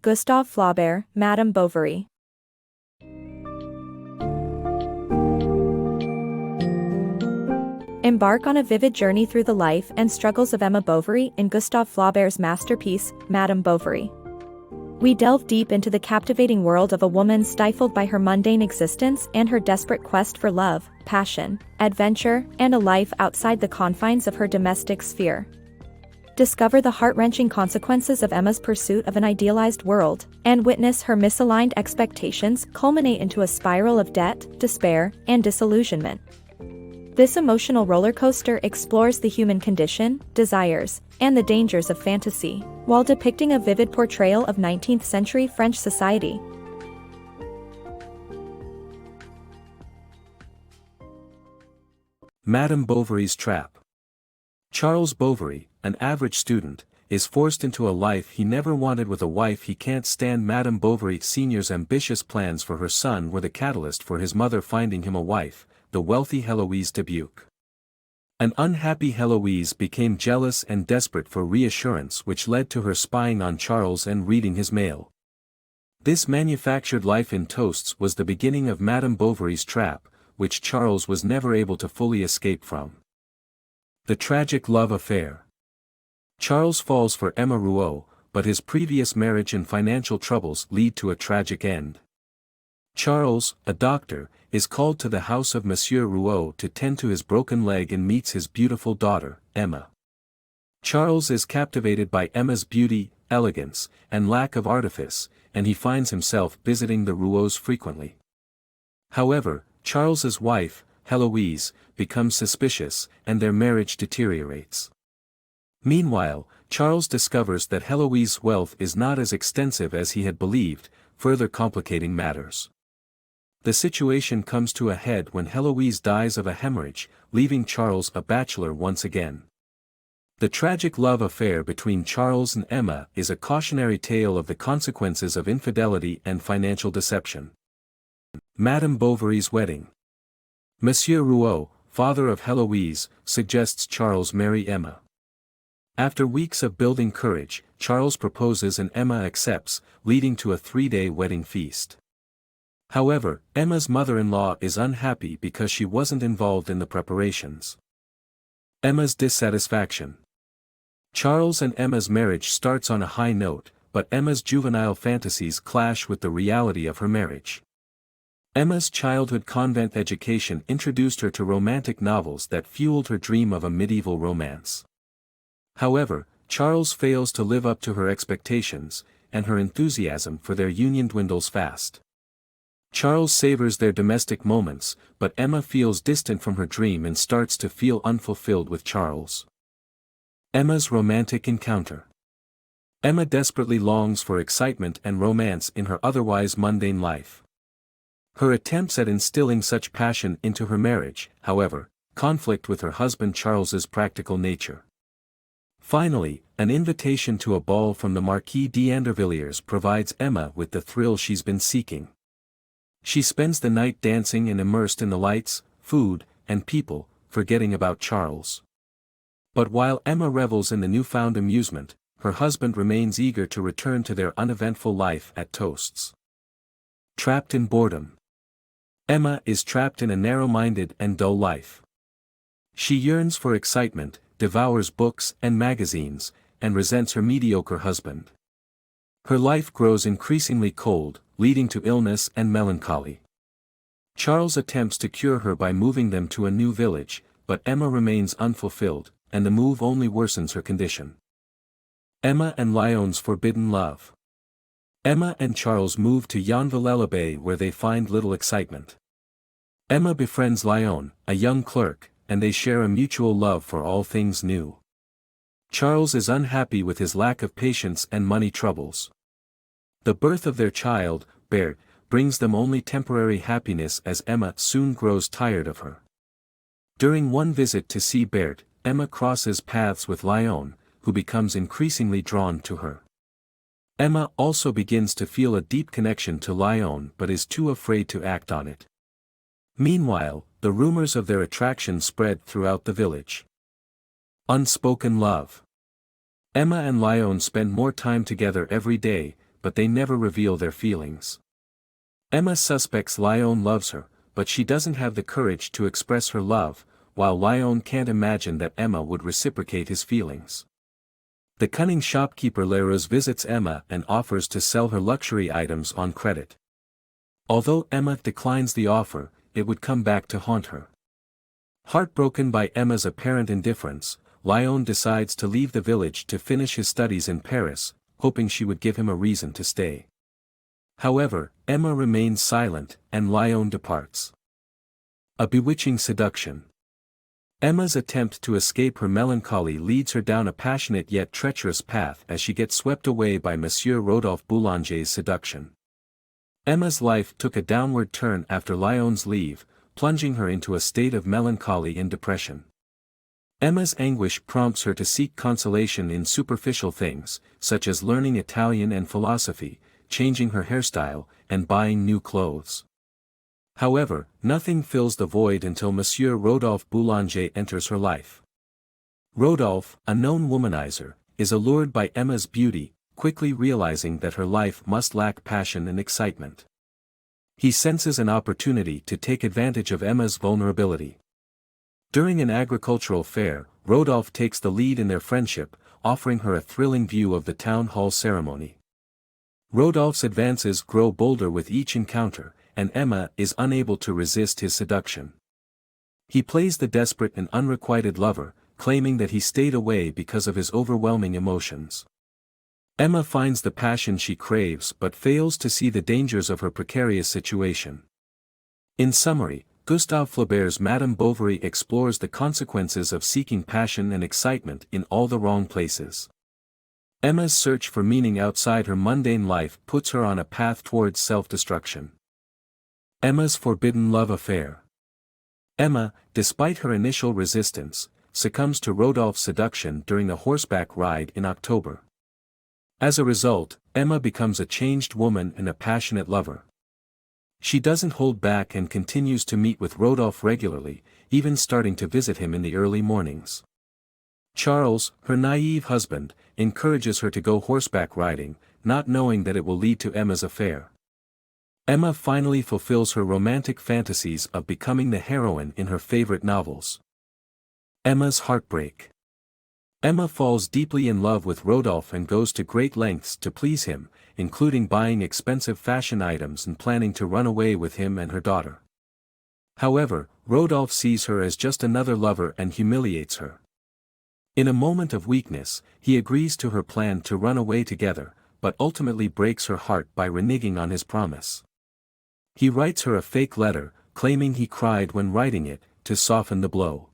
Gustave Flaubert, Madame Bovary. Embark on a vivid journey through the life and struggles of Emma Bovary in Gustave Flaubert's masterpiece, Madame Bovary. We delve deep into the captivating world of a woman stifled by her mundane existence and her desperate quest for love, passion, adventure, and a life outside the confines of her domestic sphere. Discover the heart-wrenching consequences of Emma's pursuit of an idealized world, and witness her misaligned expectations culminate into a spiral of debt, despair, and disillusionment. This emotional roller coaster explores the human condition, desires, and the dangers of fantasy, while depicting a vivid portrayal of 19th-century French society. Madame Bovary's Trap. Charles Bovary, an average student, is forced into a life he never wanted with a wife he can't stand. Madame Bovary Sr.'s ambitious plans for her son were the catalyst for his mother finding him a wife, the wealthy Héloïse de Buch. An unhappy Héloïse became jealous and desperate for reassurance, which led to her spying on Charles and reading his mail. This manufactured life in toasts was the beginning of Madame Bovary's trap, which Charles was never able to fully escape from. The tragic love affair. Charles falls for Emma Rouault, but his previous marriage and financial troubles lead to a tragic end. Charles, a doctor, is called to the house of Monsieur Rouault to tend to his broken leg and meets his beautiful daughter, Emma. Charles is captivated by Emma's beauty, elegance, and lack of artifice, and he finds himself visiting the Rouaults frequently. However, Charles's wife, Héloïse, becomes suspicious, and their marriage deteriorates. Meanwhile, Charles discovers that Héloïse's wealth is not as extensive as he had believed, further complicating matters. The situation comes to a head when Héloïse dies of a hemorrhage, leaving Charles a bachelor once again. The tragic love affair between Charles and Emma is a cautionary tale of the consequences of infidelity and financial deception. Madame Bovary's Wedding. Monsieur Rouault, father of Héloïse, suggests Charles marry Emma. After weeks of building courage, Charles proposes and Emma accepts, leading to a 3-day wedding feast. However, Emma's mother-in-law is unhappy because she wasn't involved in the preparations. Emma's dissatisfaction. Charles and Emma's marriage starts on a high note, but Emma's juvenile fantasies clash with the reality of her marriage. Emma's childhood convent education introduced her to romantic novels that fueled her dream of a medieval romance. However, Charles fails to live up to her expectations, and her enthusiasm for their union dwindles fast. Charles savors their domestic moments, but Emma feels distant from her dream and starts to feel unfulfilled with Charles. Emma's romantic encounter. Emma desperately longs for excitement and romance in her otherwise mundane life. Her attempts at instilling such passion into her marriage, however, conflict with her husband Charles's practical nature. Finally, an invitation to a ball from the Marquis d'Andervilliers provides Emma with the thrill she's been seeking. She spends the night dancing and immersed in the lights, food, and people, forgetting about Charles. But while Emma revels in the newfound amusement, her husband remains eager to return to their uneventful life at toasts. Trapped in boredom. Emma is trapped in a narrow-minded and dull life. She yearns for excitement, devours books and magazines, and resents her mediocre husband. Her life grows increasingly cold, leading to illness and melancholy. Charles attempts to cure her by moving them to a new village, but Emma remains unfulfilled, and the move only worsens her condition. Emma and Léon's forbidden love. Emma and Charles move to Yonville-l'Abbé where they find little excitement. Emma befriends Léon, a young clerk, and they share a mutual love for all things new. Charles is unhappy with his lack of patience and money troubles. The birth of their child, Bert, brings them only temporary happiness as Emma soon grows tired of her. During one visit to see Bert, Emma crosses paths with Léon, who becomes increasingly drawn to her. Emma also begins to feel a deep connection to Léon but is too afraid to act on it. Meanwhile, the rumors of their attraction spread throughout the village. Unspoken Love. Emma and Léon spend more time together every day, but they never reveal their feelings. Emma suspects Léon loves her, but she doesn't have the courage to express her love, while Léon can't imagine that Emma would reciprocate his feelings. The cunning shopkeeper Léon visits Emma and offers to sell her luxury items on credit. Although Emma declines the offer, it would come back to haunt her. Heartbroken by Emma's apparent indifference, Léon decides to leave the village to finish his studies in Paris, hoping she would give him a reason to stay. However, Emma remains silent, and Léon departs. A bewitching seduction. Emma's attempt to escape her melancholy leads her down a passionate yet treacherous path as she gets swept away by Monsieur Rodolphe Boulanger's seduction. Emma's life took a downward turn after Léon's leave, plunging her into a state of melancholy and depression. Emma's anguish prompts her to seek consolation in superficial things, such as learning Italian and philosophy, changing her hairstyle, and buying new clothes. However, nothing fills the void until Monsieur Rodolphe Boulanger enters her life. Rodolphe, a known womanizer, is allured by Emma's beauty, quickly realizing that her life must lack passion and excitement. He senses an opportunity to take advantage of Emma's vulnerability. During an agricultural fair, Rodolphe takes the lead in their friendship, offering her a thrilling view of the town hall ceremony. Rodolphe's advances grow bolder with each encounter, and Emma is unable to resist his seduction. He plays the desperate and unrequited lover, claiming that he stayed away because of his overwhelming emotions. Emma finds the passion she craves but fails to see the dangers of her precarious situation. In summary, Gustave Flaubert's Madame Bovary explores the consequences of seeking passion and excitement in all the wrong places. Emma's search for meaning outside her mundane life puts her on a path towards self-destruction. Emma's forbidden love affair. Emma, despite her initial resistance, succumbs to Rodolphe's seduction during a horseback ride in October. As a result, Emma becomes a changed woman and a passionate lover. She doesn't hold back and continues to meet with Rodolphe regularly, even starting to visit him in the early mornings. Charles, her naive husband, encourages her to go horseback riding, not knowing that it will lead to Emma's affair. Emma finally fulfills her romantic fantasies of becoming the heroine in her favorite novels. Emma's heartbreak. Emma falls deeply in love with Rodolphe and goes to great lengths to please him, including buying expensive fashion items and planning to run away with him and her daughter. However, Rodolphe sees her as just another lover and humiliates her. In a moment of weakness, he agrees to her plan to run away together, but ultimately breaks her heart by reneging on his promise. He writes her a fake letter, claiming he cried when writing it, to soften the blow.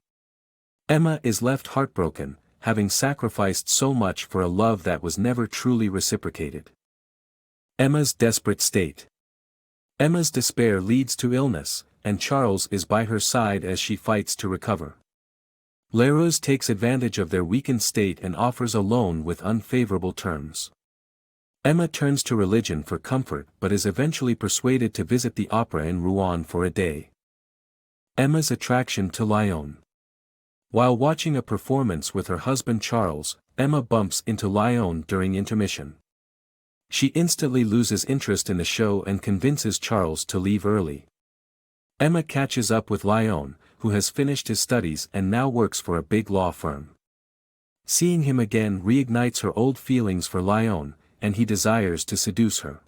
Emma is left heartbroken, having sacrificed so much for a love that was never truly reciprocated. Emma's desperate state. Emma's despair leads to illness, and Charles is by her side as she fights to recover. Léon takes advantage of their weakened state and offers a loan with unfavorable terms. Emma turns to religion for comfort but is eventually persuaded to visit the opera in Rouen for a day. Emma's attraction to Léon. While watching a performance with her husband Charles, Emma bumps into Léon during intermission. She instantly loses interest in the show and convinces Charles to leave early. Emma catches up with Léon, who has finished his studies and now works for a big law firm. Seeing him again reignites her old feelings for Léon, and he desires to seduce her.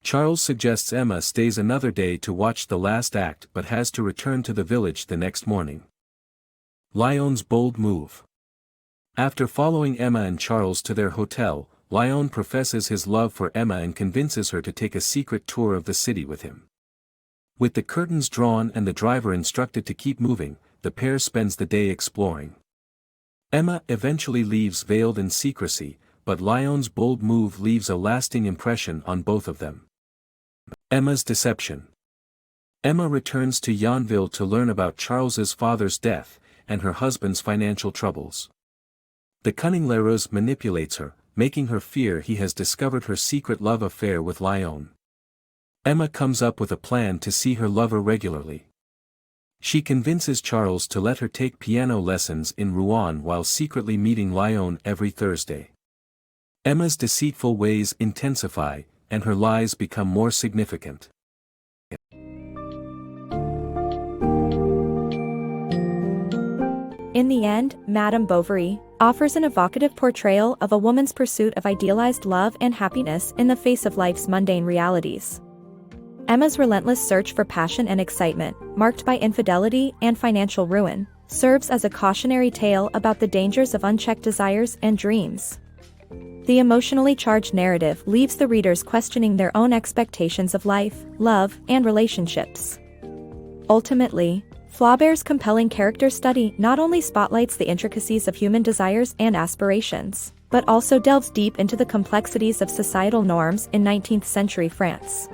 Charles suggests Emma stays another day to watch the last act but has to return to the village the next morning. Léon's bold move. After following Emma and Charles to their hotel, Léon professes his love for Emma and convinces her to take a secret tour of the city with him. With the curtains drawn and the driver instructed to keep moving, the pair spends the day exploring. Emma eventually leaves veiled in secrecy, but Léon's bold move leaves a lasting impression on both of them. Emma's deception. Emma returns to Yonville to learn about Charles's father's death, and her husband's financial troubles. The cunning Léon manipulates her, making her fear he has discovered her secret love affair with Léon. Emma comes up with a plan to see her lover regularly. She convinces Charles to let her take piano lessons in Rouen while secretly meeting Léon every Thursday. Emma's deceitful ways intensify, and her lies become more significant. In the end, Madame Bovary offers an evocative portrayal of a woman's pursuit of idealized love and happiness in the face of life's mundane realities. Emma's relentless search for passion and excitement, marked by infidelity and financial ruin, serves as a cautionary tale about the dangers of unchecked desires and dreams. The emotionally charged narrative leaves the readers questioning their own expectations of life, love, and relationships. Ultimately, Flaubert's compelling character study not only spotlights the intricacies of human desires and aspirations, but also delves deep into the complexities of societal norms in 19th-century France.